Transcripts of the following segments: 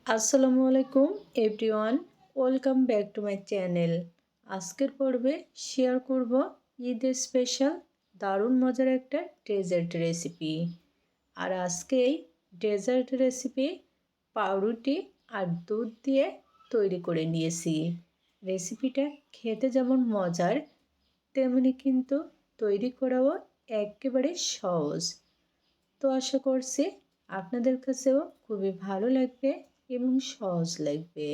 আসসালামু আলাইকুম everyone, welcome back to my channel. আজকের পর্বে শেয়ার করব ঈদের স্পেশাল দারুণ মজার একটা ডেজার্ট রেসিপি। আর আজকে এই ডেজার্ট রেসিপি পাউরুটি আর দুধ দিয়ে তৈরি করে নিয়েছি। রেসিপিটা খেতে যেমন মজার, তেমনি কিন্তু তৈরি করাও একেবারে সহজ। তো আশা করছি আপনাদের কাছেও খুবই ভালো লাগবে এবং সহজ লাগবে।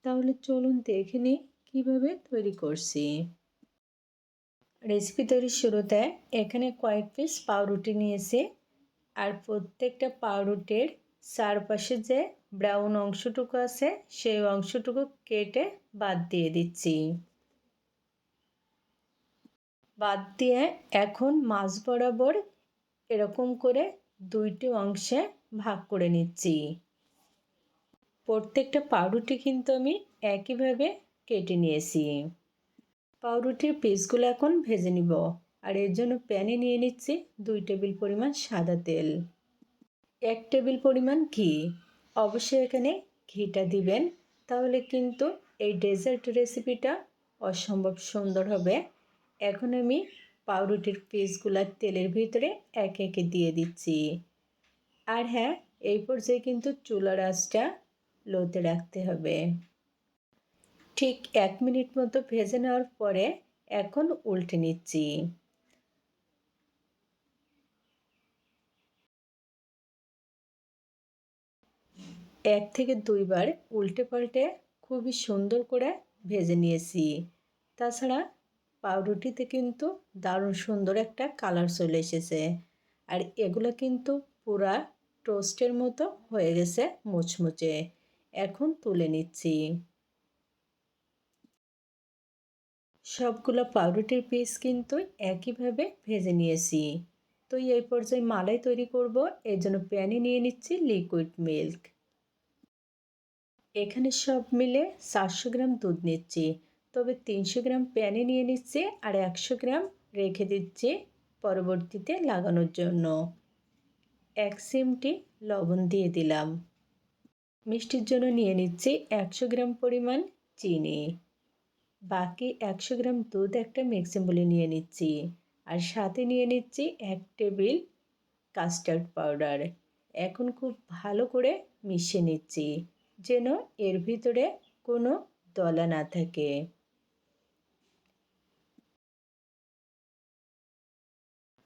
তাহলে চলুন দেখে নিই কীভাবে তৈরি করছি। রেসিপি তৈরির শুরুতে এখানে কয়েক পিস পাউরুটি নিয়েছি, আর প্রত্যেকটা পাউরুটির চারপাশে যে ব্রাউন অংশটুকু আছে সেই অংশটুকু কেটে বাদ দিয়ে দিচ্ছি। বাদ দিয়ে এখন মাঝ বরাবর এরকম করে দুইটি অংশে ভাগ করে নিচ্ছি। প্রত্যেকটা পাউরুটি কিন্তু আমি একইভাবে কেটে নিয়েছি। পাউরুটির পিসগুলো এখন ভেজে নিব, আর এর জন্য প্যানে নিয়ে নিচ্ছি 2 টেবিল পরিমাণ সাদা তেল, 1 টেবিল পরিমাণ ঘি। অবশ্যই এখানে ঘিটা দিবেন, তাহলে কিন্তু এই ডেজার্ট রেসিপিটা অসম্ভব সুন্দর হবে। এখন আমি পাউরুটির পিসগুলো তেলের ভিতরে একে একে দিয়ে দিচ্ছি। আর হ্যাঁ, এই পর্যায়ে কিন্তু চুলার আঁচটা লোতে রাখতে হবে। ঠিক 1 মিনিট মতো ভেজে নেওয়ার পরে এখন উল্টে নিচ্ছি। এক থেকে দুইবার উল্টে পাল্টে খুবই সুন্দর করে ভেজে নিয়েছি। তাছাড়া পাউরুটিতে কিন্তু দারুণ সুন্দর একটা কালার চলে এসেছে, আর এগুলো কিন্তু পুরা টোস্টের মতো হয়ে গেছে, মুচমুচে। এখন তুলে নিচ্ছি। সবগুলো পাউরুটির পিস কিন্তু একইভাবে ভেজে নিয়েছি। তো এই পর্যায়ে মালাই তৈরি করব, এর জন্য প্যানে নিয়ে নিচ্ছি লিকুইড মিল্ক। এখানে সব মিলে 400 গ্রাম দুধ নিচ্ছি, তবে 300 গ্রাম প্যানে নিয়ে নিচ্ছি, আর 100 গ্রাম রেখে দিচ্ছি পরবর্তীতে লাগানোর জন্য। 1 চিমটি লবণ দিয়ে দিলাম। মিষ্টির জন্য নিয়ে নিচ্ছি 100 গ্রাম পরিমাণ চিনি। বাকি 100 গ্রাম দুধ একটা মিক্সিং বলে নিয়ে নিচ্ছি, আর সাথে নিয়ে নিচ্ছি 1 টেবিল কাস্টার্ড পাউডার। এখন খুব ভালো করে মিশিয়ে নিচ্ছি, যেন এর ভিতরে কোনো দলা না থাকে।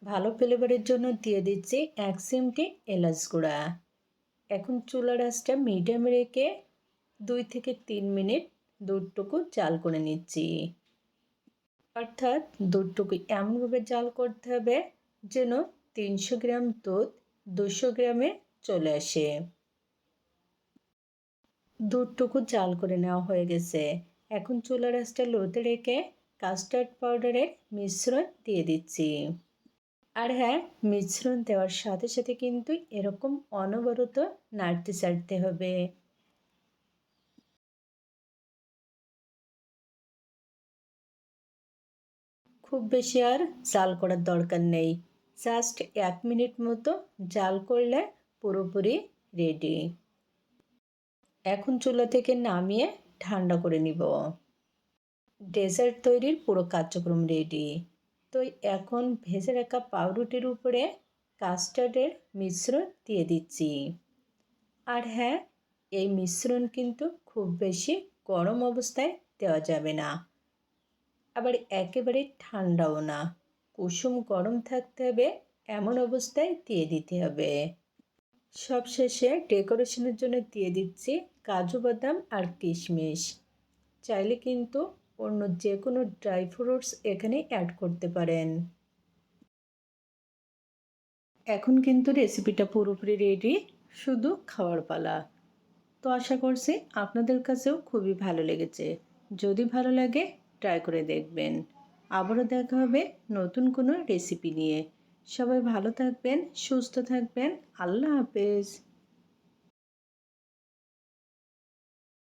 ভালো ফ্লেভারের জন্য দিয়ে দিচ্ছি 1 চিমটি এলাচ গুঁড়া। এখন চুলার আঁচটা মিডিয়ামে রেখে 2 থেকে 3 মিনিট দুধটুকু জাল করে নিচ্ছি। অর্থাৎ দুধটুকু এমনভাবে জাল করতে হবে যেন 300 গ্রাম দুধ 200 গ্রামে চলে আসে। দুধটুকু জাল করে নেওয়া হয়ে গেছে। এখন চুলার আঁচটা লোতে রেখে কাস্টার্ড পাউডারের মিশ্রণ দিয়ে দিচ্ছি। আর হ্যাঁ, মিশ্রণ দেওয়ার সাথে সাথে কিন্তু এরকম অনবরত নাড়তে চাড়তে হবে। খুব বেশি আর জাল করার দরকার নেই, জাস্ট 1 মিনিট মতো জাল করলে পুরোপুরি রেডি। এখন চুলা থেকে নামিয়ে ঠান্ডা করে নিব। ডেজার্ট তৈরির পুরো কার্যক্রম রেডি। তো এখন ভেজে রাখা পাউরুটির উপরে কাস্টার্ডের মিশ্রণ দিয়ে দিচ্ছি। আর হ্যাঁ, এই মিশ্রণ কিন্তু খুব বেশি গরম অবস্থায় দেওয়া যাবে না, আবার একেবারে ঠান্ডাও না, কুসুম গরম থাকতে হবে, এমন অবস্থায় দিয়ে দিতে হবে। সবশেষে ডেকোরেশনের জন্য দিয়ে দিচ্ছি কাজু বাদাম আর কিশমিশ। চাইলে কিন্তু অন্য যে কোনো ড্রাই ফ্রুটস এখানে অ্যাড করতে পারেন। এখন কিন্তু রেসিপিটা পুরোপুরি রেডি, শুধু খাওয়ার পালা। তো আশা করছি আপনাদের কাছেও খুবই ভালো লেগেছে। যদি ভালো লাগে ট্রাই করে দেখবেন। আবারও দেখা হবে নতুন কোনো রেসিপি নিয়ে। সবাই ভালো থাকবেন, সুস্থ থাকবেন। আল্লাহ হাফেজ।